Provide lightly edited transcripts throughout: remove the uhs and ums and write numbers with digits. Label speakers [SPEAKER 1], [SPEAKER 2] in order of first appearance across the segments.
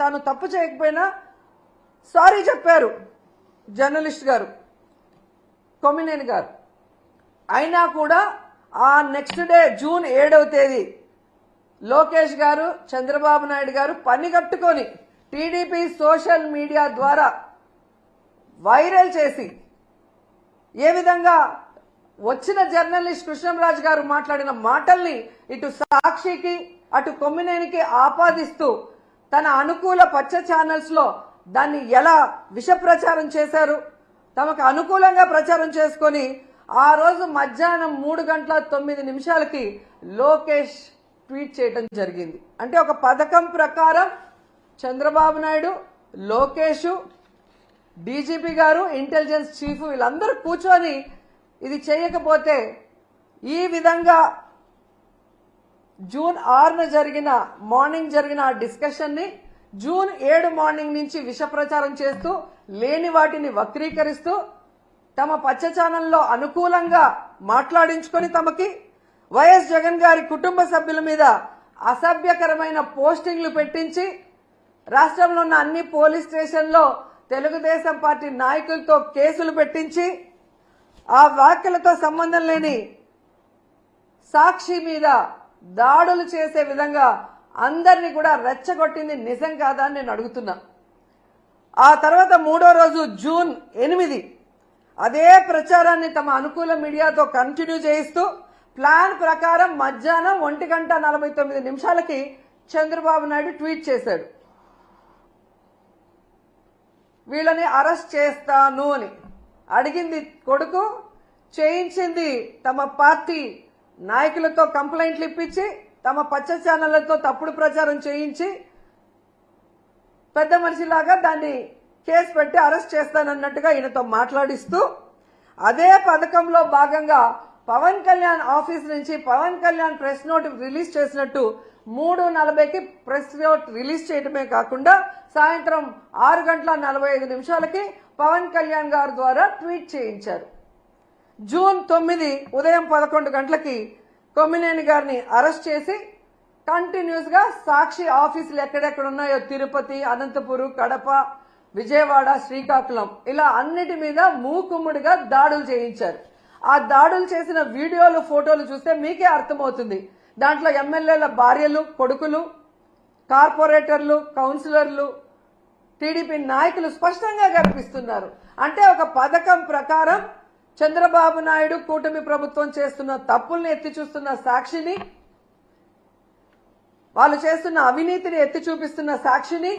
[SPEAKER 1] తాను తప్పు చేయకపోయినా సారీ చెప్పారు జర్నలిస్ట్ గారు కొమ్మినేని గారు. అయినా కూడా ఆ నెక్స్ట్ డే జూన్ 7వ తేదీ లోకేష్ గారు చంద్రబాబు నాయుడు గారు పని కట్టుకొని టీడీపీ సోషల్ మీడియా ద్వారా వైరల్ చేసి ఏ విధంగా వచ్చిన జర్నలిస్ట్ కృష్ణంరాజు గారు మాట్లాడిన మాటల్ని ఇటు సాక్షికి అటు కొమ్మినేనికి ఆపాదిస్తూ తన అనుకూల పచ్చ ఛానల్స్ లో దాన్ని ఎలా విష ప్రచారం చేశారు, తమకు అనుకూలంగా ప్రచారం చేసుకొని ఆ రోజు మధ్యాహ్నం 3:09 లోకేష్ ట్వీట్ చేయడం జరిగింది. అంటే ఒక పథకం ప్రకారం చంద్రబాబు నాయుడు, లోకేష్, డీజీపీ గారు, ఇంటెలిజెన్స్ చీఫ్ వీళ్ళందరూ కూర్చొని ఇది చేయకపోతే ఈ విధంగా జూన్ 6న మార్నింగ్ జరిగిన ఆ డిస్కషన్ ని జూన్ 7 మార్నింగ్ నుంచి విష ప్రచారం చేస్తూ లేని వాటిని వక్రీకరిస్తూ తమ పచ్చ ఛానల్లో అనుకూలంగా మాట్లాడించుకొని తమకి వైఎస్ జగన్ గారి కుటుంబ సభ్యుల మీద అసభ్యకరమైన పోస్టింగ్లు పెట్టించి రాష్ట్రంలో ఉన్న అన్ని పోలీస్ స్టేషన్లో తెలుగుదేశం పార్టీ నాయకులతో కేసులు పెట్టించి ఆ వ్యాఖ్యలతో సంబంధం లేని సాక్షి మీద దాడులు చేసే విధంగా అందరినీ కూడా రెచ్చగొట్టింది నిజం కాదా అని నేను అడుగుతున్నా. ఆ తర్వాత 3వ రోజు జూన్ 8 అదే ప్రచారాన్ని తమ అనుకూల మీడియాతో కంటిన్యూ చేయిస్తూ ప్లాన్ ప్రకారం మధ్యాహ్నం 1:49 చంద్రబాబు నాయుడు ట్వీట్ చేశాడు, వీళ్ళని అరెస్ట్ చేస్తాను అని. అడిగింది కొడుకు, చేయించింది తమ పార్టీ నాయకులతో కంప్లైంట్లు ఇప్పించి తమ పచ్చ ఛానళ్లతో తప్పుడు ప్రచారం చేయించి పెద్ద మనిషిలాగా దాన్ని కేసు పెట్టి అరెస్ట్ చేస్తానన్నట్టుగా ఈయనతో మాట్లాడిస్తూ అదే పథకంలో భాగంగా పవన్ కళ్యాణ్ ఆఫీస్ నుంచి Pawan Kalyan press note release చేసినట్టు 3:40 ప్రెస్ నోట్ రిలీజ్ చేయడమే కాకుండా సాయంత్రం 6:45 పవన్ కళ్యాణ్ గారి ద్వారా ట్వీట్ చేయించారు. జూన్ 9 ఉదయం 11 కొమ్మినేని గారిని అరెస్ట్ చేసి కంటిన్యూస్ గా సాక్షి ఆఫీసులు ఎక్కడెక్కడ ఉన్నాయో తిరుపతి, అనంతపురం, కడప, విజయవాడ, శ్రీకాకుళం ఇలా అన్నిటి మీద మూకుమ్ముడిగా దాడులు చేయించారు. ఆ దాడులు చేసిన వీడియోలు, ఫోటోలు చూస్తే మీకే అర్థమవుతుంది. దాంట్లో ఎమ్మెల్యేల భార్యలు, కొడుకులు, కార్పొరేటర్లు, కౌన్సిలర్లు, టీడీపీ నాయకులు స్పష్టంగా కనిపిస్తున్నారు. అంటే ఒక పథకం ప్రకారం చంద్రబాబు నాయుడు కూటమి ప్రభుత్వం చేస్తున్న తప్పుల్ని ఎత్తి చూస్తున్న సాక్షిని, వాళ్ళు చేస్తున్న అవినీతిని ఎత్తి చూపిస్తున్న సాక్షిని,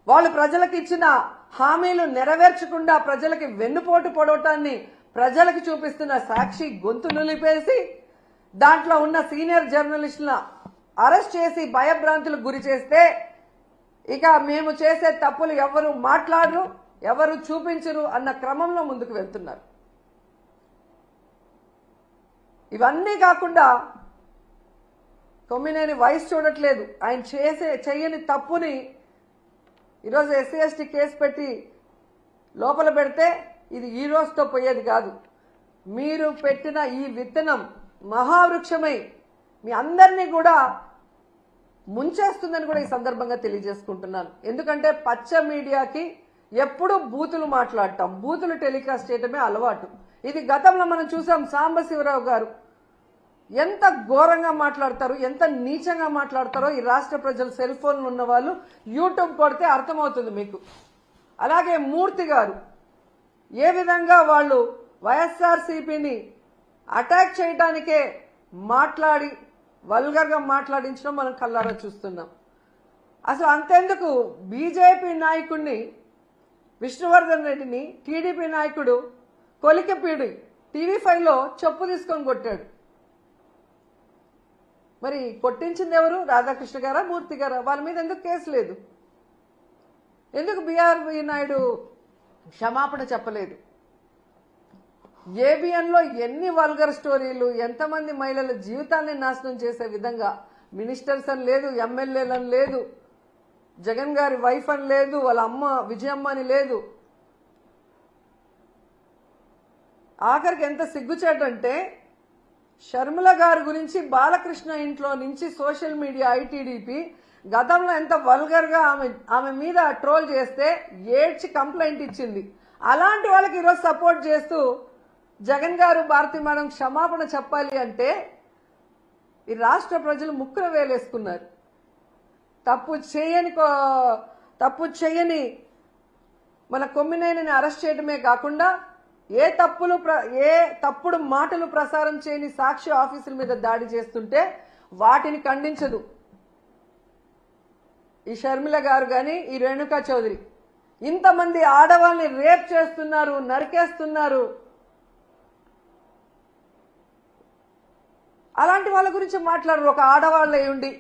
[SPEAKER 1] వాళ్ళు ప్రజలకు ఇచ్చిన హామీలు నెరవేర్చకుండా ప్రజలకి వెన్నుపోటు పొడవటాన్ని ప్రజలకు చూపిస్తున్న సాక్షి గొంతు నులిపేసి దాంట్లో ఉన్న సీనియర్ జర్నలిస్టులను అరెస్ట్ చేసి భయభ్రాంతులకు గురి చేస్తే ఇక మేము చేసే తప్పులు ఎవరు మాట్లాడరు, ఎవరు చూపించరు అన్న క్రమంలో ముందుకు వెళ్తున్నారు. ఇవన్నీ కాకుండా కొమ్మినేని వయసు చూడట్లేదు, ఆయన చేయని తప్పుని ఈరోజు ఎస్సీ ఎస్టీ కేసు పెట్టి లోపల పెడితే ఇది ఈ రోజుతో పోయేది కాదు. మీరు పెట్టిన ఈ విత్తనం మహావృక్షమై మీ అందరినీ కూడా ముంచేస్తుందని కూడా ఈ సందర్భంగా తెలియజేసుకుంటున్నాను. ఎందుకంటే పచ్చ మీడియాకి ఎప్పుడూ బూతులు మాట్లాడటం, బూతులు టెలికాస్ట్ చేయటమే అలవాటు. ఇది గతంలో మనం చూసాం. సాంబశివరావు గారు ఎంత ఘోరంగా మాట్లాడతారు, ఎంత నీచంగా మాట్లాడతారో ఈ రాష్ట్ర ప్రజలు సెల్ ఫోన్లు ఉన్న వాళ్ళు యూట్యూబ్ కొడితే అర్థమవుతుంది మీకు. అలాగే మూర్తి గారు ఏ విధంగా వాళ్ళు వైఎస్ఆర్సీపీని అటాక్ చేయడానికే మాట్లాడి వల్గర్గా మాట్లాడించడం మనం కళ్ళారా చూస్తున్నాం. అసలు అంతెందుకు బీజేపీ నాయకుడిని విష్ణువర్ధన్ రెడ్డిని టీడీపీ నాయకుడు కొలికపీడి TV5లో చెప్పు తీసుకొని కొట్టాడు. మరి కొట్టించింది ఎవరు? రాధాకృష్ణ గారా, మూర్తి గారా? వాళ్ళ మీద ఎందుకు కేసు లేదు? ఎందుకు బీఆర్వీ నాయుడు క్షమాపణ చెప్పలేదు? ఏబిఎన్లో ఎన్ని వల్గర్ స్టోరీలు, ఎంతమంది మహిళల జీవితాన్ని నాశనం చేసే విధంగా మినిస్టర్స్ అని లేదు, ఎమ్మెల్యేలని లేదు, జగన్ గారి వైఫ్ అని లేదు, వాళ్ళ అమ్మ విజయమ్మ అని లేదు. ఆఖరికి ఎంత సిగ్గుచేటంటే షర్మిల గారి గురించి బాలకృష్ణ ఇంట్లో నుంచి సోషల్ మీడియా, ఐటీడీపీ గతంలో ఎంత వల్గర్గా ఆమె మీద ట్రోల్ చేస్తే ఏడ్చి కంప్లైంట్ ఇచ్చింది. అలాంటి వాళ్ళకి ఈరోజు సపోర్ట్ చేస్తూ జగన్ గారు భారతి మేడం క్షమాపణ చెప్పాలి అంటే ఈ రాష్ట్ర ప్రజలు ముక్కున వేలేసుకున్నారు. తప్పు చేయని మన కొమ్మినేనిని అరెస్ట్ చేయడమే కాకుండా ఏ తప్పుడు మాటలు ప్రసారం చేయని సాక్షి ఆఫీసుల మీద దాడి చేస్తుంటే వాటిని ఖండించదు ఈ షర్మిల గారు కానీ ఈ రేణుకా చౌదరి. ఇంతమంది ఆడవాళ్ళని రేప్ చేస్తున్నారు, నరికేస్తున్నారు. అలాంటి వాళ్ళ గురించి మాట్లాడరు ఒక ఆడవాళ్ళ ఉండి.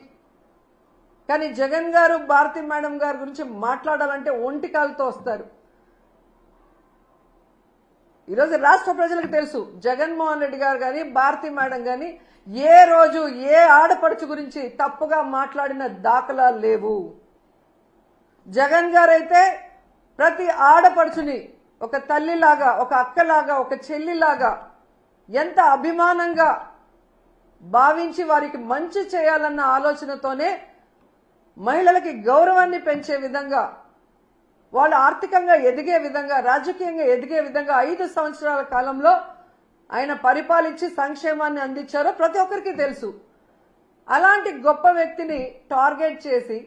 [SPEAKER 1] కానీ జగన్ గారు భారతి మేడం గారి గురించి మాట్లాడాలంటే ఒంటికాలతో వస్తారు. ఈరోజు రాష్ట్ర ప్రజలకు తెలుసు జగన్మోహన్ రెడ్డి గారు కానీ భారతి మేడం కానీ ఏ రోజు ఏ ఆడపడుచు గురించి తప్పుగా మాట్లాడిన దాఖలాలు లేవు. జగన్ గారైతే ప్రతి ఆడపడుచుని ఒక తల్లిలాగా, ఒక అక్కలాగా, ఒక చెల్లిలాగా ఎంత అభిమానంగా భావించి వారికి మంచి చేయాలన్న ఆలోచనతోనే మహిళలకి గౌరవాన్ని పెంచే విధంగా, వాళ్ళు ఆర్థికంగా ఎదిగే విధంగా, రాజకీయంగా ఎదిగే విధంగా 5 సంవత్సరాల కాలంలో ఆయన పరిపాలించి సంక్షేమాన్ని అందించారో ప్రతి ఒక్కరికి తెలుసు. అలాంటి గొప్ప వ్యక్తిని టార్గెట్ చేసి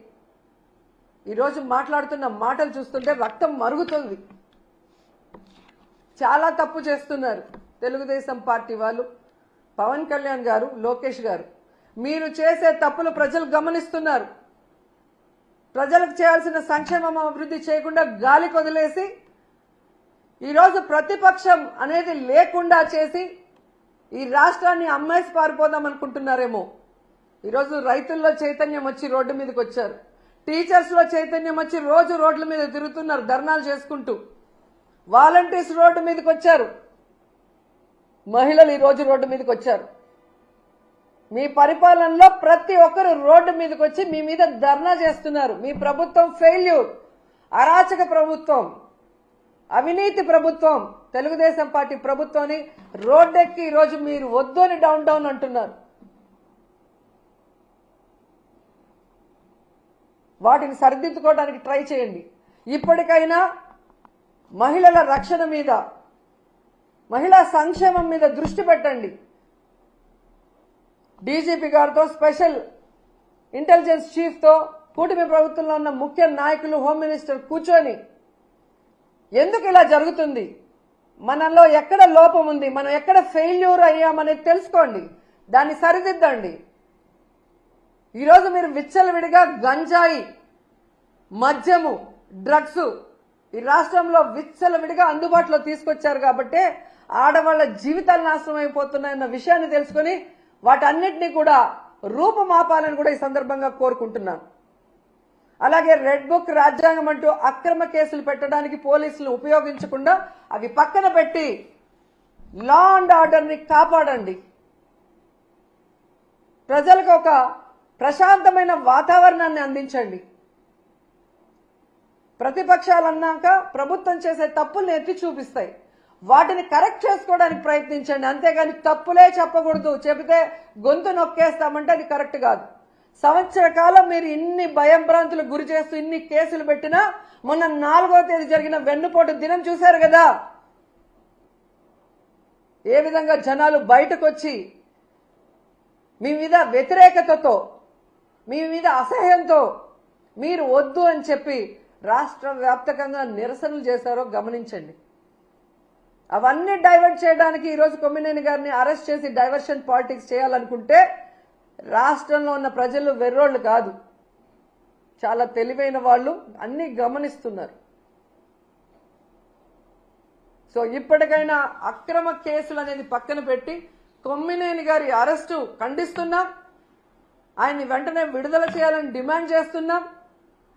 [SPEAKER 1] ఈరోజు మాట్లాడుతున్న మాటలు చూస్తుంటే రక్తం మరుగుతుంది. చాలా తప్పు చేస్తున్నారు తెలుగుదేశం పార్టీ వాళ్ళు. పవన్ కళ్యాణ్ గారు, లోకేష్ గారు, మీరు చేసే తప్పులు ప్రజలు గమనిస్తున్నారు. ప్రజలకు చేయాల్సిన సంక్షేమం అభివృద్ధి చేయకుండా గాలి కొదిలేసి ఈరోజు ప్రతిపక్షం అనేది లేకుండా చేసి ఈ రాష్ట్రాన్ని అమ్మేసి పారిపోదాం అనుకుంటున్నారేమో. ఈరోజు రైతుల్లో చైతన్యం వచ్చి రోడ్డు మీదకి వచ్చారు. టీచర్స్ లో చైతన్యం వచ్చి రోజు రోడ్ల మీద తిరుగుతున్నారు ధర్నాలు చేసుకుంటూ. వాలంటీర్స్ రోడ్డు మీదకి వచ్చారు. మహిళలు ఈ రోజు రోడ్డు మీదకి వచ్చారు. మీ పరిపాలనలో ప్రతి ఒక్కరు రోడ్డు మీదకి వచ్చి మీ మీద ధర్నా చేస్తున్నారు. మీ ప్రభుత్వం ఫెయిల్యూర్, అరాచక ప్రభుత్వం, అవినీతి ప్రభుత్వం, తెలుగుదేశం పార్టీ ప్రభుత్వాన్ని రోడ్డెక్కి ఈరోజు మీరు వద్దు అని డౌన్ అంటున్నారు. వాటిని సరిదిద్దుకోవడానికి ట్రై చేయండి. ఇప్పటికైనా మహిళల రక్షణ మీద, మహిళా సంక్షేమం మీద దృష్టి పెట్టండి. డీజీపీ గారితో, స్పెషల్ ఇంటెలిజెన్స్ చీఫ్ తో, కూటమి ప్రభుత్వంలో ఉన్న ముఖ్య నాయకులు, హోమ్ మినిస్టర్ కూర్చొని ఎందుకు ఇలా జరుగుతుంది, మనలో ఎక్కడ లోపం ఉంది, మనం ఎక్కడ ఫెయిల్యూర్ అయ్యామనేది తెలుసుకోండి, దాన్ని సరిదిద్దండి. ఈరోజు మీరు విచ్చలవిడిగా గంజాయి, మద్యము, డ్రగ్స్ ఈ రాష్ట్రంలో విచ్చలవిడిగా అందుబాటులో తీసుకొచ్చారు కాబట్టి ఆడవాళ్ల జీవితాలు నాశనం అయిపోతున్నాయన్న విషయాన్ని తెలుసుకుని వాటన్నిటినీ కూడా రూపుమాపాలని కూడా ఈ సందర్భంగా కోరుకుంటున్నాను. అలాగే రెడ్ బుక్, రాజ్యాంగం అంటూ అక్రమ కేసులు పెట్టడానికి పోలీసులు ఉపయోగించకుండా అవి పక్కన పెట్టి లా అండ్ ఆర్డర్ని కాపాడండి. ప్రజలకు ఒక ప్రశాంతమైన వాతావరణాన్ని అందించండి. ప్రతిపక్షాలు అన్నాక ప్రభుత్వం చేసే తప్పుల్ని ఎత్తి చూపిస్తాయి, వాటిని కరెక్ట్ చేసుకోవడానికి ప్రయత్నించండి. అంతేగాని తప్పులే చెప్పకూడదు, చెబితే గొంతు నొక్కేస్తామంటే అది కరెక్ట్ కాదు. సంవత్సర కాలం మీరు ఇన్ని భయంభ్రాంతులకు గురి చేస్తూ ఇన్ని కేసులు పెట్టినా మొన్న 4వ తేదీ జరిగిన వెన్నుపోటు దినం చూశారు కదా, ఏ విధంగా జనాలు బయటకు వచ్చి మీ మీద వ్యతిరేకతతో, మీ మీద అసహ్యంతో మీరు వద్దు అని చెప్పి రాష్ట్ర వ్యాప్తంగా నిరసనలు చేశారో గమనించండి. అవన్నీ డైవర్ట్ చేయడానికి ఈరోజు కొమ్మినేని గారిని అరెస్ట్ చేసి డైవర్షన్ పాలిటిక్స్ చేయాలనుకుంటే రాష్ట్రంలో ఉన్న ప్రజలు వెర్రోళ్ళు కాదు, చాలా తెలివైన వాళ్ళు, అన్ని గమనిస్తున్నారు. సో ఇప్పటికైనా అక్రమ కేసులు అనేది పక్కన పెట్టి కొమ్మినేని గారి అరెస్టు ఖండిస్తున్నాం, ఆయన్ని వెంటనే విడుదల చేయాలని డిమాండ్ చేస్తున్నాం.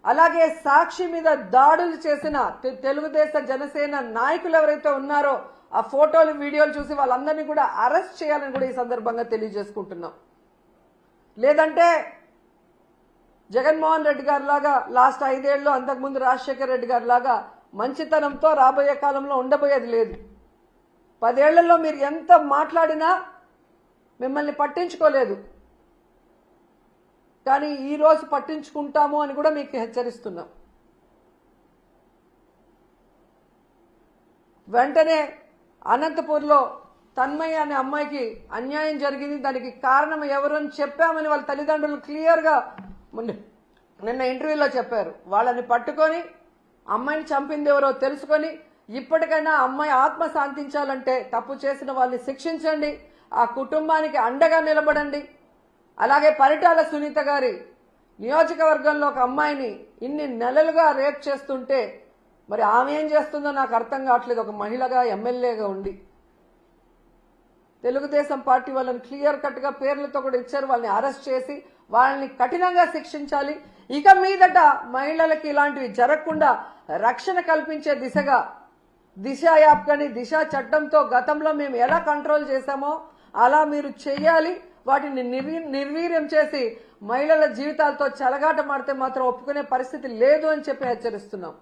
[SPEAKER 1] అలాగే సాక్షి మీద దాడులు చేసిన తెలుగుదేశ జనసేన నాయకులు ఎవరైతే ఉన్నారో ఆ ఫోటోలు, వీడియోలు చూసి వాళ్ళందరినీ కూడా అరెస్ట్ చేయాలని కూడా ఈ సందర్భంగా తెలియజేసుకుంటున్నాం. లేదంటే జగన్మోహన్ రెడ్డి గారి లాగా లాస్ట్ 5 ఏళ్లలో, అంతకుముందు రాజశేఖర రెడ్డి గారి లాగా మంచితనంతో రాబోయే కాలంలో ఉండబోయేది లేదు. 10 ఏళ్లలో మీరు ఎంత మాట్లాడినా మిమ్మల్ని పట్టించుకోలేదు. కానీ ఈ రోజు పట్టించుకుంటాము అని కూడా మీకు హెచ్చరిస్తున్నాం. వెంటనే అనంతపూర్లో తన్మయ్య అనే అమ్మాయికి అన్యాయం జరిగింది, దానికి కారణం ఎవరు అని చెప్పామని వాళ్ళ తల్లిదండ్రులు క్లియర్గా నిన్న ఇంటర్వ్యూలో చెప్పారు. వాళ్ళని పట్టుకొని అమ్మాయిని చంపింది ఎవరో తెలుసుకొని ఇప్పటికైనా అమ్మాయి ఆత్మ శాంతించాలంటే తప్పు చేసిన వాళ్ళని శిక్షించండి, ఆ కుటుంబానికి అండగా నిలబడండి. అలాగే పరిటాల సునీత గారి నియోజకవర్గంలో ఒక అమ్మాయిని ఇన్ని నెలలుగా రేప్ చేస్తుంటే మరి ఆమె ఏం చేస్తుందో నాకు అర్థం కావట్లేదు. ఒక మహిళగా ఎమ్మెల్యేగా ఉండి తెలుగుదేశం పార్టీ వాళ్ళని క్లియర్ కట్ గా పేర్లతో కూడా ఇచ్చారు. వాళ్ళని అరెస్ట్ చేసి వాళ్ళని కఠినంగా శిక్షించాలి. ఇక మీదట మహిళలకి ఇలాంటివి జరగకుండా రక్షణ కల్పించే దిశగా దిశ యాప్ కానీ దిశ చట్టంతో గతంలో మేము ఎలా కంట్రోల్ చేశామో అలా మీరు చెయ్యాలి. వాటిని నిర్వీర్యం చేసి మహిళల జీవితాలతో చెలగాట మాడితే మాత్రం ఒప్పుకునే పరిస్థితి లేదు అని చెప్పి హెచ్చరిస్తున్నాం.